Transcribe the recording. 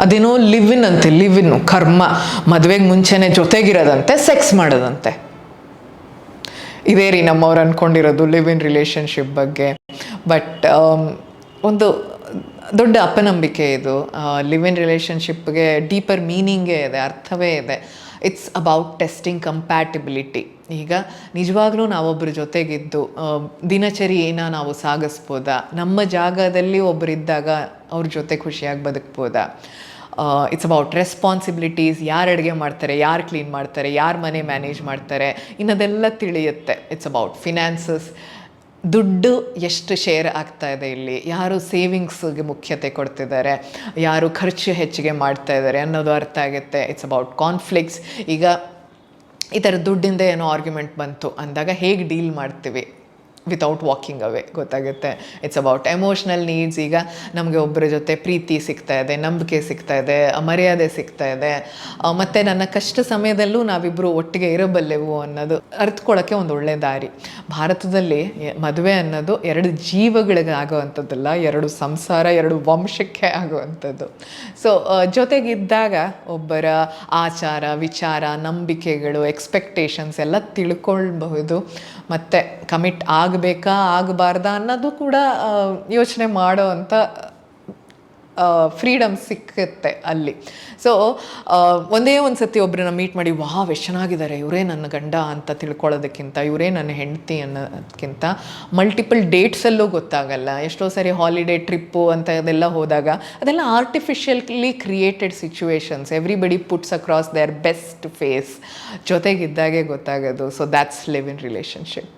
ಅದೇನೋ live in ಕರ್ಮ, ಮದುವೆಗೆ ಮುಂಚೆನೆ ಜೊತೆಗಿರೋದಂತೆ, ಸೆಕ್ಸ್ ಮಾಡೋದಂತೆ. ಇದೇ ರೀ ನಮ್ಮವ್ರು ಅಂದ್ಕೊಂಡಿರೋದು ಲಿವ್ ಇನ್ ರಿಲೇಷನ್ಶಿಪ್ ಬಗ್ಗೆ. ಬಟ್ ಒಂದು ದೊಡ್ಡ ಅಪನಂಬಿಕೆ ಇದು. ಲಿವ್ ಇನ್ ರಿಲೇಷನ್ಶಿಪ್ಗೆ ಡೀಪರ್ ಮೀನಿಂಗೇ ಇದೆ, ಅರ್ಥವೇ ಇದೆ. It's about testing compatibility. ಈಗ ನಿಜವಾಗ್ಲೂ ನಾವೊಬ್ಬರ ಜೊತೆಗಿದ್ದು ದಿನಚರಿಯನ್ನು ನಾವು ಸಾಗಿಸ್ಬೋದಾ, ನಮ್ಮ ಜಾಗದಲ್ಲಿ ಒಬ್ಬರಿದ್ದಾಗ ಅವ್ರ ಜೊತೆ ಖುಷಿಯಾಗಿ ಬದುಕ್ಬೋದಾ. ಇಟ್ಸ್ ಅಬೌಟ್ ರೆಸ್ಪಾನ್ಸಿಬಿಲಿಟೀಸ್, ಯಾರು ಅಡುಗೆ ಮಾಡ್ತಾರೆ, ಯಾರು ಕ್ಲೀನ್ ಮಾಡ್ತಾರೆ, ಯಾರು ಮನೆ ಮ್ಯಾನೇಜ್ ಮಾಡ್ತಾರೆ, ಇನ್ನದೆಲ್ಲ ತಿಳಿಯುತ್ತೆ. ಇಟ್ಸ್ ಅಬೌಟ್ ಫಿನಾನ್ಸಸ್, ದುಡ್ಡು ಎಷ್ಟು ಶೇರ್ ಆಗ್ತಾ ಇದೆ ಇಲ್ಲಿ, ಯಾರು ಸೇವಿಂಗ್ಸ್ಗೆ ಮುಖ್ಯತೆ ಕೊಡ್ತಿದ್ದಾರೆ, ಯಾರು ಖರ್ಚು ಹೆಚ್ಚಿಗೆ ಮಾಡ್ತಾ ಇದ್ದಾರೆ ಅನ್ನೋದು ಅರ್ಥ ಆಗುತ್ತೆ. It's about conflicts. ಈಗ ಈ ಥರ ದುಡ್ಡಿಂದ ಏನೋ ಆರ್ಗ್ಯುಮೆಂಟ್ ಬಂತು ಅಂದಾಗ ಹೇಗೆ ಡೀಲ್ ಮಾಡ್ತೀವಿ ವಿತೌಟ್ ವಾಕಿಂಗ್ ಅವೇ ಗೊತ್ತಾಗುತ್ತೆ. It's about emotional needs. ಈಗ ನಮಗೆ ಒಬ್ಬರ ಜೊತೆ ಪ್ರೀತಿ ಸಿಗ್ತಾ ಇದೆ, ನಂಬಿಕೆ ಸಿಗ್ತಾ ಇದೆ, ಮರ್ಯಾದೆ ಸಿಗ್ತಾ ಇದೆ, ಮತ್ತು ನನ್ನ ಕಷ್ಟ ಸಮಯದಲ್ಲೂ ನಾವಿಬ್ಬರು ಒಟ್ಟಿಗೆ ಇರಬಲ್ಲೆವು ಅನ್ನೋದು ಅರ್ಥಕೊಳ್ಳೋಕ್ಕೆ ಒಂದು ಒಳ್ಳೆಯ ದಾರಿ. ಭಾರತದಲ್ಲಿ ಮದುವೆ ಅನ್ನೋದು 2 ಜೀವಗಳಿಗೆ ಆಗುವಂಥದ್ದಲ್ಲ, 2 ಸಂಸಾರ, 2 ವಂಶಕ್ಕೆ ಆಗುವಂಥದ್ದು. ಸೊ ಜೊತೆಗಿದ್ದಾಗ ಒಬ್ಬರ ಆಚಾರ ವಿಚಾರ, ನಂಬಿಕೆಗಳು, ಎಕ್ಸ್ಪೆಕ್ಟೇಷನ್ಸ್ ಎಲ್ಲ ತಿಳ್ಕೊಳ್ಬಹುದು. ಮತ್ತು ಕಮಿಟ್ ಆಗಬೇಕಾ ಆಗಬಾರ್ದಾ ಅನ್ನೋದು ಕೂಡ ಯೋಚನೆ ಮಾಡೋ ಅಂಥ ಫ್ರೀಡಮ್ ಸಿಕ್ಕುತ್ತೆ ಅಲ್ಲಿ. ಸೊ ಒಂದೇ ಒಂದು ಸತಿ ಒಬ್ಬರನ್ನ ಮೀಟ್ ಮಾಡಿ ವಾವ್ ಎಷ್ಟು ಚೆನ್ನಾಗಿದ್ದಾರೆ, ಇವರೇ ನನ್ನ ಗಂಡ ಅಂತ ತಿಳ್ಕೊಳ್ಳೋದಕ್ಕಿಂತ, ಇವರೇ ನನ್ನ ಹೆಂಡತಿ ಅನ್ನೋದಕ್ಕಿಂತ ಮಲ್ಟಿಪಲ್ ಡೇಟ್ಸಲ್ಲೂ ಗೊತ್ತಾಗಲ್ಲ. ಎಷ್ಟೋ ಸರಿ ಹಾಲಿಡೇ ಟ್ರಿಪ್ಪು ಅಂತ ಅದೆಲ್ಲ ಹೋದಾಗ ಅದೆಲ್ಲ artificially created situations. Everybody puts across their best face. ಜೊತೆಗಿದ್ದಾಗೆ ಗೊತ್ತಾಗೋದು. So that's live in relationship.